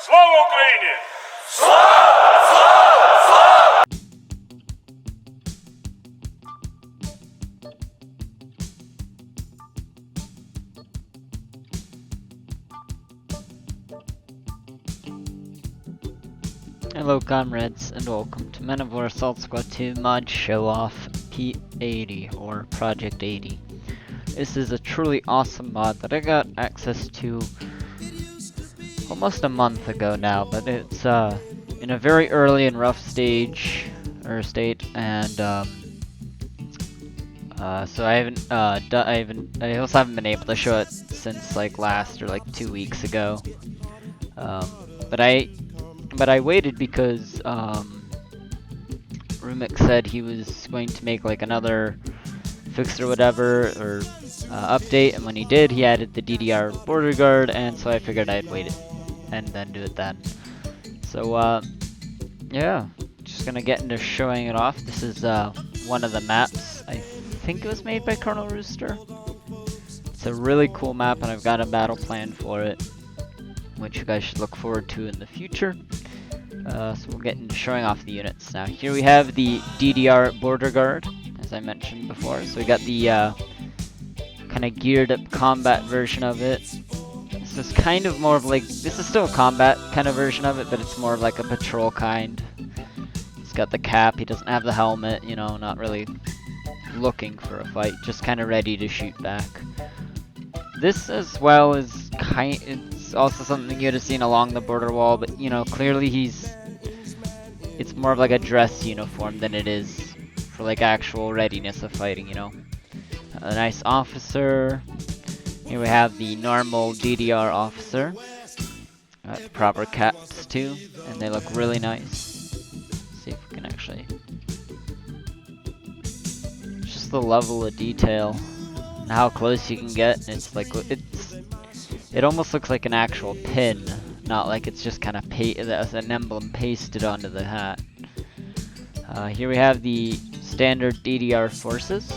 Слава Україні! Hello comrades, and welcome to MOWAS2 P-80 Mod Show-Off P-80, or Project 80. This is a truly awesome mod that I got access to almost a month ago now, but it's in a very early and rough state, and so I also haven't been able to show it since like last or like 2 weeks ago. But I waited because ruemc said he was going to make like another fix or whatever, or update, and when he did, he added the DDR border guard, and so I figured I'd wait it and then do it then. So yeah, just gonna get into showing it off. This is one of the maps. I think it was made by Colonel Rooster. It's a really cool map, and I've got a battle plan for it, which you guys should look forward to in the future. So we'll get into showing off the units now. Here we have the DDR border guard, as I mentioned before. So we got the kind of geared up combat version of it. This is kind of more of like, this is still a combat kind of version of it, but it's more of like a patrol kind. He's got the cap, he doesn't have the helmet, you know, not really looking for a fight, just kind of ready to shoot back. This as well is it's also something you'd have seen along the border wall, but you know, clearly it's more of like a dress uniform than it is for like actual readiness of fighting, you know. A nice officer. Here we have the normal DDR officer. Got the proper caps too, and they look really nice. Let's see if we can actually. It's just the level of detail and how close you can get. And it's like it almost looks like an actual pin, not like it's just kind of an emblem pasted onto the hat. Here we have the standard DDR forces.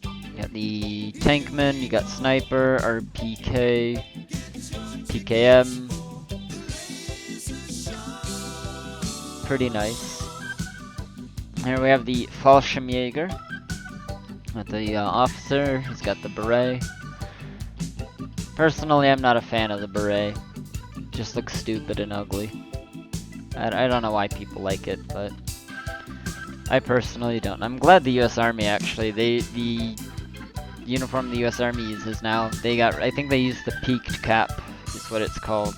You got the tankman, you got sniper, RPK, PKM. Pretty nice. Here we have the Fallschirmjäger. Got the officer, he's got the beret. Personally, I'm not a fan of the beret. It just looks stupid and ugly. I don't know why people like it, but I personally don't. I'm glad the US Army actually, the uniform the US Army uses now, I think they use the peaked cap, is what it's called,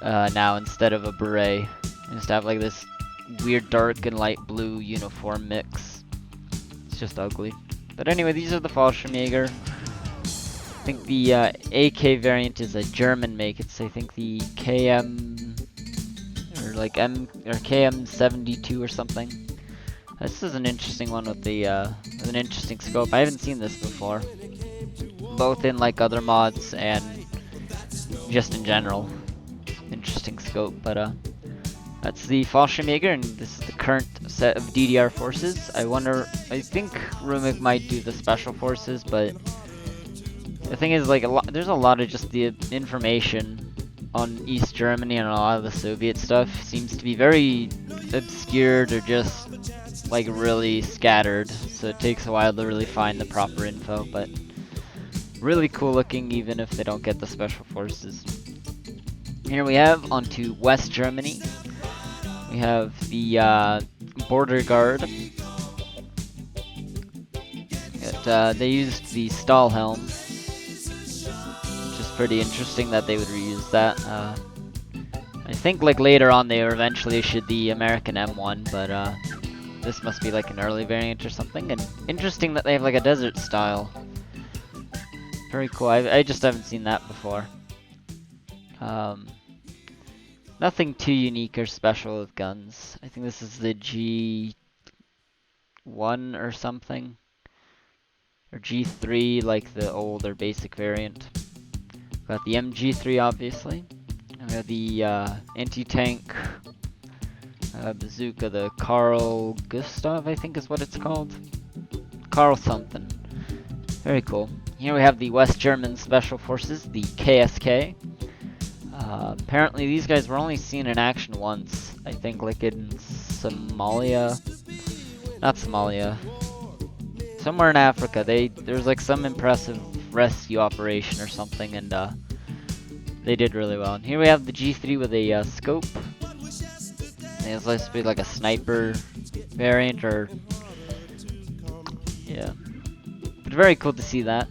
now instead of a beret. They just have like this weird dark and light blue uniform mix. It's just ugly. But anyway, these are the Fallschirmjäger. I think the AK variant is a German make. It's I think the KM or like KM72 or something. This is an interesting one with an interesting scope. I haven't seen this before, both in like other mods and just in general. Interesting scope, but that's the Fallschirmjäger, and this is the current set of DDR forces. I think ruemc might do the special forces, but the thing is, like, there's a lot of just the information on East Germany and a lot of the Soviet stuff seems to be very obscured or just like really scattered, so it takes a while to really find the proper info, but really cool looking even if they don't get the special forces. Here we have onto West Germany. We have the border guard. They used the Stahlhelm, which is pretty interesting that they would reuse that. I think like later on they eventually issued the American M1, but this must be like an early variant or something. And interesting that they have like a desert style. Very cool. I just haven't seen that before. Nothing too unique or special with guns. I think this is the G1 or something. Or G3, like the older basic variant. Got the MG3 obviously. We have the anti-tank bazooka, the Carl Gustav, I think is what it's called. Carl something. Very cool. Here we have the West German Special Forces, the KSK. Apparently these guys were only seen in action once. I think like in Somalia. Not Somalia. Somewhere in Africa. There's like some impressive rescue operation or something, and they did really well. And here we have the G3 with a scope. It's supposed to be like a sniper variant, or yeah. But very cool to see that.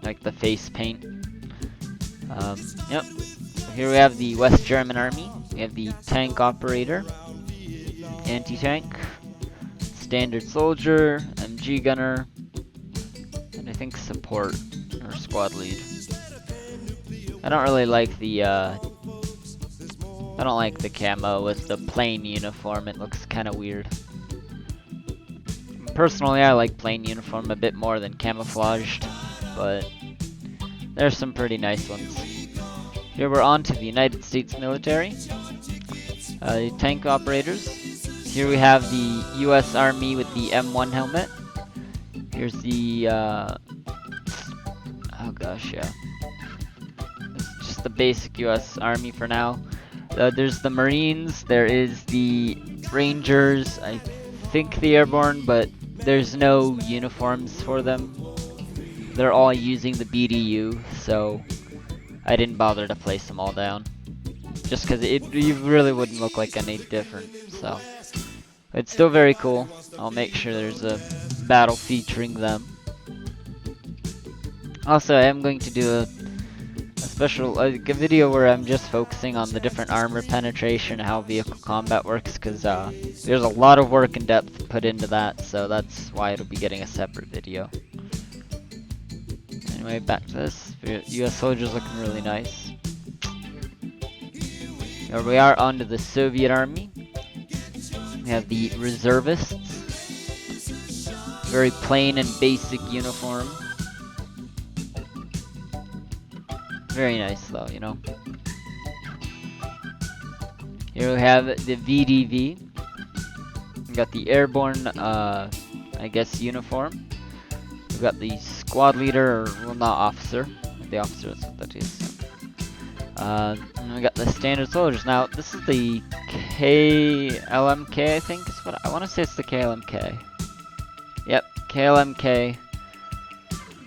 Like the face paint. Yep. So here we have the West German Army. We have the tank operator, anti-tank, standard soldier, MG gunner, and I think support or squad lead. I don't really like the I don't like the camo with the plain uniform. It looks kind of weird. Personally, I like plain uniform a bit more than camouflaged, but there's some pretty nice ones. Here we're on to the United States military. Tank operators. Here we have the US Army with the M1 helmet. Here's the, oh gosh, yeah. It's just the basic US Army for now. There's the Marines, there is the Rangers, I think the Airborne, but there's no uniforms for them. They're all using the BDU, so I didn't bother to place them all down. Just because it really wouldn't look like any different, so. It's still very cool. I'll make sure there's a battle featuring them. Also, I am going to do a special a video where I'm just focusing on the different armor penetration, how vehicle combat works, because there's a lot of work and depth put into that, so that's why it'll be getting a separate video. Anyway, back to this. US soldiers looking really nice. Here we are onto the Soviet Army. We have the reservists. Very plain and basic uniform. Very nice though, you know. Here we have the VDV. We got the airborne, I guess, uniform. We've got the squad leader, or well, not officer. The officer, that's what that is. And we got the standard soldiers. Now, this is the KLMK, I think is what I want to say. It's the KLMK. Yep, KLMK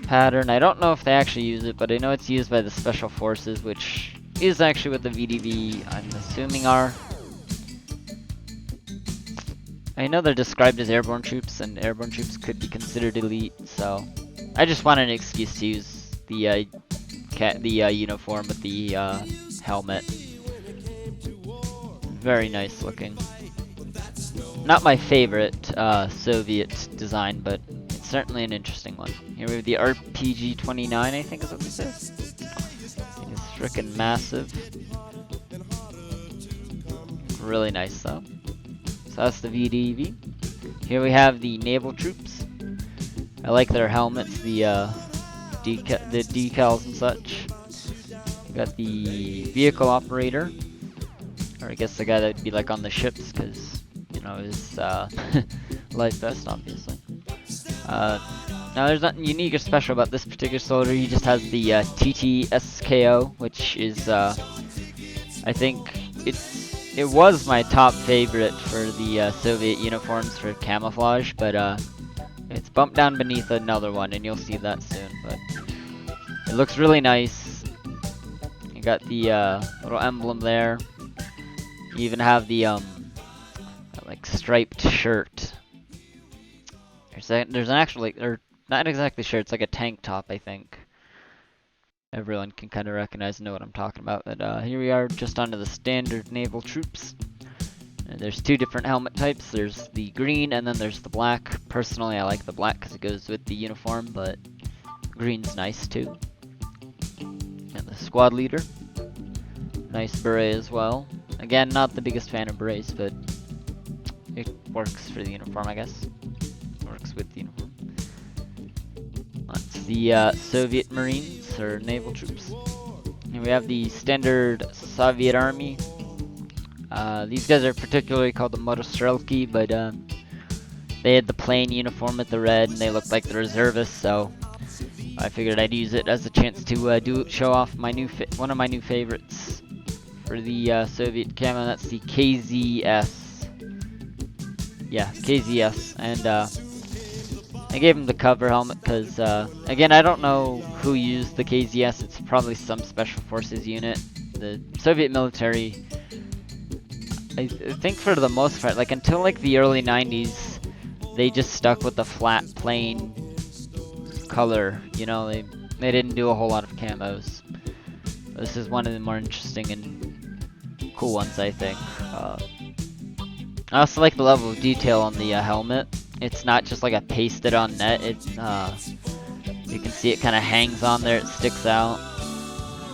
pattern. I don't know if they actually use it, but I know it's used by the Special Forces, which is actually what the VDV, I'm assuming, are. I know they're described as airborne troops, and airborne troops could be considered elite, so I just wanted an excuse to use the uniform with the helmet. Very nice looking. Not my favorite Soviet design, but it's certainly an interesting one. Here we have the RPG-29, I think is what this is. It's frickin' massive. Really nice though. So that's the VDV. Here we have the naval troops. I like their helmets, the decals and such. We got the vehicle operator, or I guess the guy that would be like on the ships, because you know his life vest, obviously. Now there's nothing unique or special about this particular soldier. He just has the TTSKO, which is I think it was my top favorite for the Soviet uniforms for camouflage, but it's bumped down beneath another one, and you'll see that soon. But it looks really nice. You got the little emblem there. You even have the like striped shirt. There's an actual, like, or not exactly shirt. It's like a tank top, I think. Everyone can kind of recognize and know what I'm talking about. But here we are, just onto the standard naval troops. And there's two different helmet types. There's the green and then there's the black. Personally, I like the black because it goes with the uniform, but green's nice too. And the squad leader. Nice beret as well. Again, not the biggest fan of berets, but it works for the uniform, I guess. Works with the uniform. That's the Soviet Marines, or naval troops. And we have the standard Soviet Army. These guys are particularly called the Motostrelki, but they had the plain uniform with the red, and they looked like the reservists, so I figured I'd use it as a chance to show off my one of my new favorites for the Soviet camo. That's the KZS. Yeah, KZS, and I gave him the cover helmet because, again, I don't know who used the KZS. It's probably some Special Forces unit. The Soviet military, I think for the most part, like until like the early 90s, they just stuck with the flat, plain color. You know, they didn't do a whole lot of camos. This is one of the more interesting and cool ones, I think. I also like the level of detail on the helmet. It's not just like a pasted on net. It you can see it kind of hangs on there. It sticks out.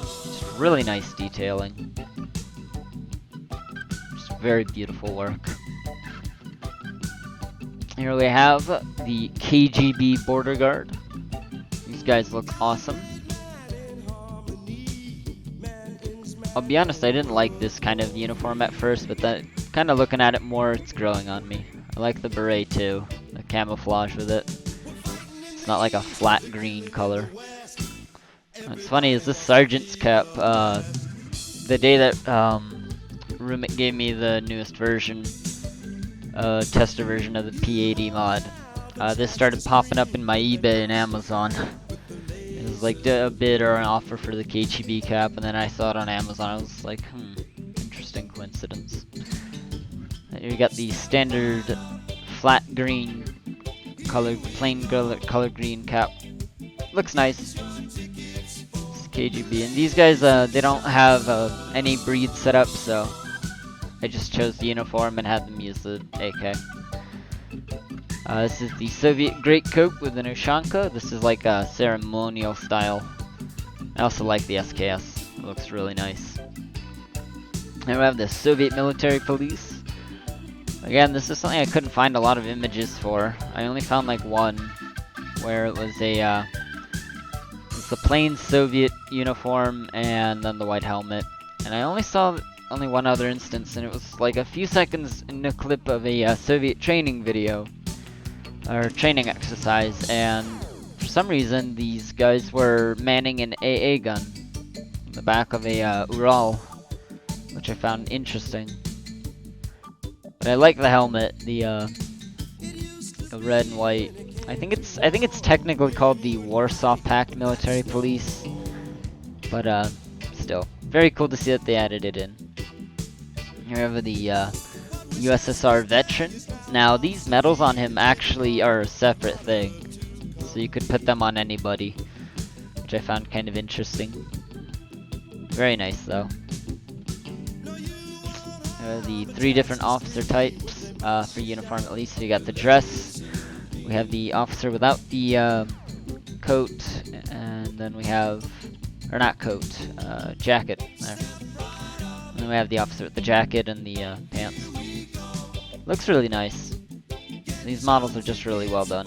Just really nice detailing. Just very beautiful work. Here we have the KGB border guard. These guys look awesome. I'll be honest, I didn't like this kind of uniform at first, but then kind of looking at it more, it's growing on me. I like the beret too, the camouflage with it. It's not like a flat green color. What's funny is this sergeant's cap, the day that ruemc gave me the newest version, tester version of the P-80 mod, this started popping up in my eBay and Amazon. It was like a bid or an offer for the KGB cap, and then I saw it on Amazon. I was like, interesting coincidence. Here you got the standard flat green color, plain color green cap. Looks nice. It's KGB, and these guys they don't have any breed set up, so I just chose the uniform and had them use the AK. This is the Soviet greatcoat with an Ushanka. This is like a ceremonial style. I also like the SKS. It looks really nice. Then we have the Soviet military police. Again, this is something I couldn't find a lot of images for. I only found like one where it was it's the plain Soviet uniform and then the white helmet. And I only saw one other instance, and it was like a few seconds in a clip of a Soviet training video or training exercise, and for some reason these guys were manning an AA gun in the back of a Ural, which I found interesting. But I like the helmet, the red and white. I think it's technically called the Warsaw Pact Military Police, but still very cool to see that they added it in. Here we have the USSR veteran. Now these medals on him actually are a separate thing, so you could put them on anybody, which I found kind of interesting. Very nice though. The 3 different officer types for uniform at least. So you got the dress, we have the officer without the coat, and then we have, or not coat, jacket there. And then we have the officer with the jacket and the pants. Looks really nice. These models are just really well done.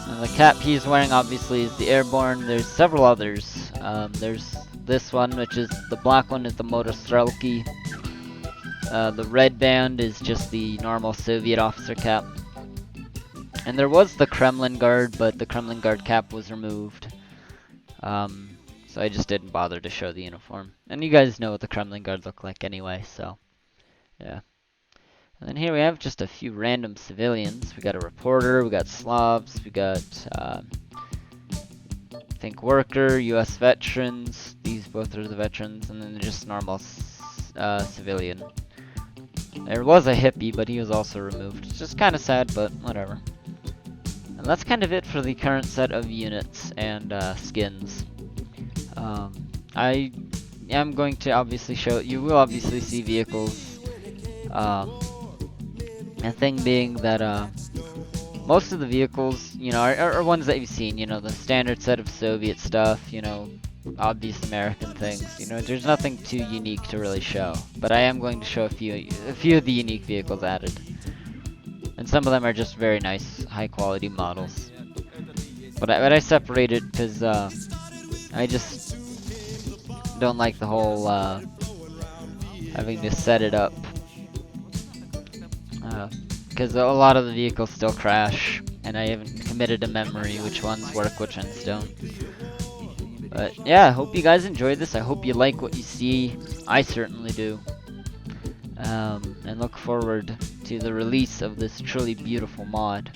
And the cap he's wearing obviously is the airborne. There's several others. There's this one, which is the black one, is the Motostrelki. The red band is just the normal Soviet officer cap. And there was the Kremlin Guard, but the Kremlin Guard cap was removed. So I just didn't bother to show the uniform. And you guys know what the Kremlin Guard look like anyway, so yeah. And then here we have just a few random civilians. We got a reporter, we got Slavs, we got I think worker, US veterans. These both are the veterans, and then just normal civilian. There was a hippie, but he was also removed. It's just kind of sad, but whatever. And that's kind of it for the current set of units and skins. I am going to obviously show, you will obviously see vehicles. The thing being that most of the vehicles, you know, are ones that you've seen, you know, the standard set of Soviet stuff, you know, obvious American things. You know, there's nothing too unique to really show. But I am going to show a few of the unique vehicles added. And some of them are just very nice, high quality models. But I separate it because I just don't like the whole having to set it up. Because a lot of the vehicles still crash, and I haven't committed to memory which ones work, which ones don't. But yeah, I hope you guys enjoyed this. I hope you like what you see. I certainly do. And look forward to the release of this truly beautiful mod.